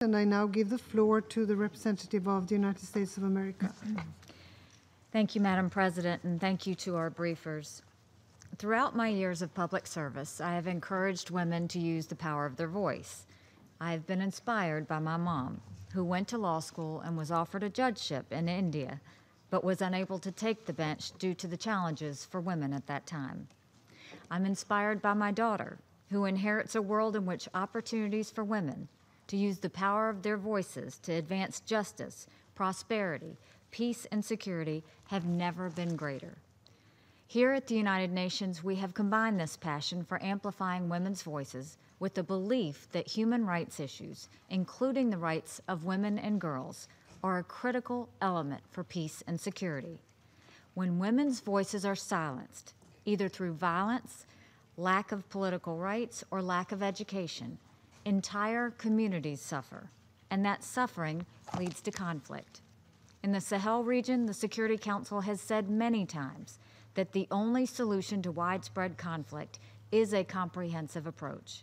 And I now give the floor to the representative of the United States of America. Thank you, Madam President, and thank you to our briefers. Throughout my years of public service, I have encouraged women to use the power of their voice. I have been inspired by my mom, who went to law school and was offered a judgeship in India, but was unable to take the bench due to the challenges for women at that time. I'm inspired by my daughter, who inherits a world in which opportunities for women to use the power of their voices to advance justice, prosperity, peace, and security have never been greater. Here at the United Nations, we have combined this passion for amplifying women's voices with the belief that human rights issues, including the rights of women and girls, are a critical element for peace and security. When women's voices are silenced, either through violence, lack of political rights, or lack of education, entire communities suffer, and that suffering leads to conflict. In the Sahel region, the Security Council has said many times that the only solution to widespread conflict is a comprehensive approach,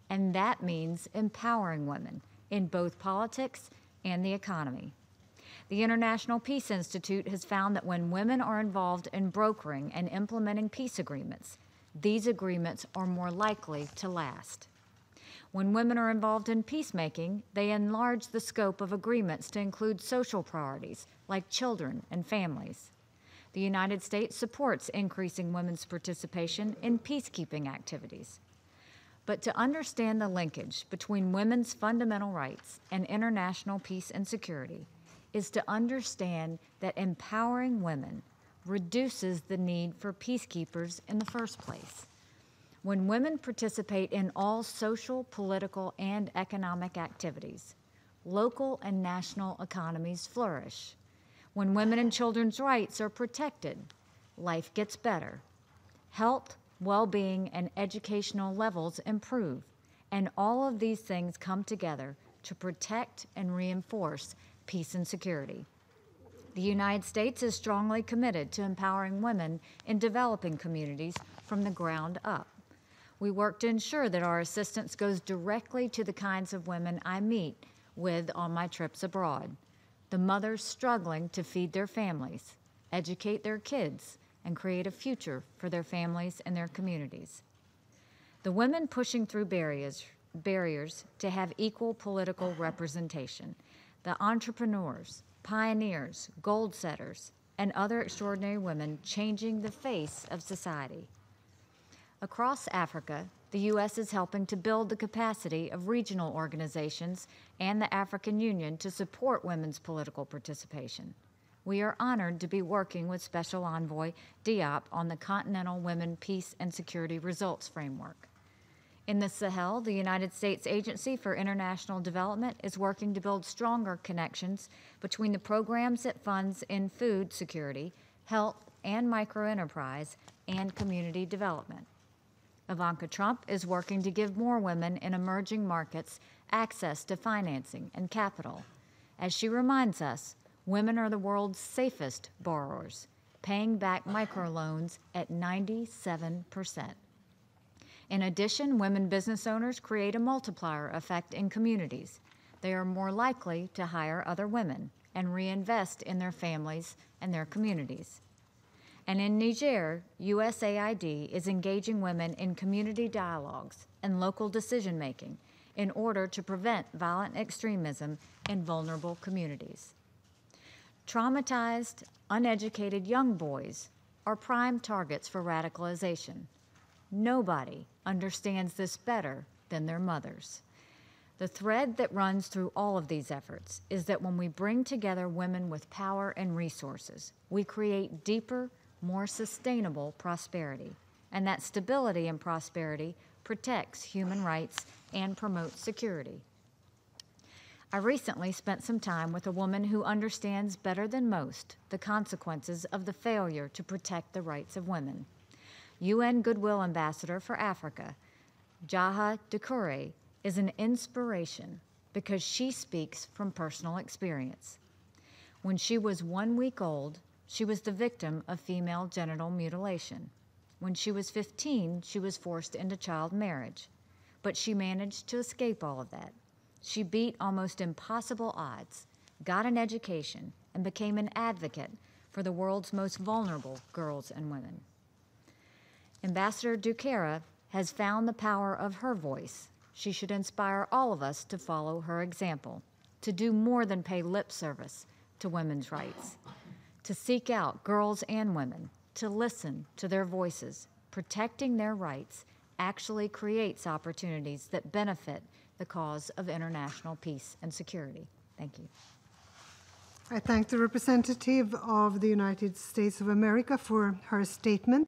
and that means empowering women in both politics and the economy. The International Peace Institute has found that when women are involved in brokering and implementing peace agreements, these agreements are more likely to last. When women are involved in peacemaking, they enlarge the scope of agreements to include social priorities like children and families. The United States supports increasing women's participation in peacekeeping activities. But to understand the linkage between women's fundamental rights and international peace and security is to understand that empowering women reduces the need for peacekeepers in the first place. When women participate in all social, political, and economic activities, local and national economies flourish. When women and children's rights are protected, life gets better. Health, well-being, and educational levels improve, and all of these things come together to protect and reinforce peace and security. The United States is strongly committed to empowering women in developing communities from the ground up. We work to ensure that our assistance goes directly to the kinds of women I meet with on my trips abroad, the mothers struggling to feed their families, educate their kids, and create a future for their families and their communities. The women pushing through barriers to have equal political representation, the entrepreneurs, pioneers, goal setters, and other extraordinary women changing the face of society. Across Africa, the U.S. is helping to build the capacity of regional organizations and the African Union to support women's political participation. We are honored to be working with Special Envoy Diop on the Continental Women Peace and Security Results Framework. In the Sahel, the United States Agency for International Development is working to build stronger connections between the programs it funds in food security, health, and microenterprise, and community development. Ivanka Trump is working to give more women in emerging markets access to financing and capital. As she reminds us, women are the world's safest borrowers, paying back microloans at 97%. In addition, women business owners create a multiplier effect in communities. They are more likely to hire other women and reinvest in their families and their communities. And in Niger, USAID is engaging women in community dialogues and local decision-making in order to prevent violent extremism in vulnerable communities. Traumatized, uneducated young boys are prime targets for radicalization. Nobody understands this better than their mothers. The thread that runs through all of these efforts is that when we bring together women with power and resources, we create deeper, more sustainable prosperity, and that stability and prosperity protects human rights and promotes security. I recently spent some time with a woman who understands better than most the consequences of the failure to protect the rights of women. UN Goodwill Ambassador for Africa, Jaha Doucouré, is an inspiration because she speaks from personal experience. When she was 1 week old, she was the victim of female genital mutilation. When she was 15, she was forced into child marriage, but she managed to escape all of that. She beat almost impossible odds, got an education, and became an advocate for the world's most vulnerable girls and women. Ambassador Duqueira has found the power of her voice. She should inspire all of us to follow her example, to do more than pay lip service to women's rights, to seek out girls and women, to listen to their voices. Protecting their rights actually creates opportunities that benefit the cause of international peace and security. Thank you. I thank the representative of the United States of America for her statement.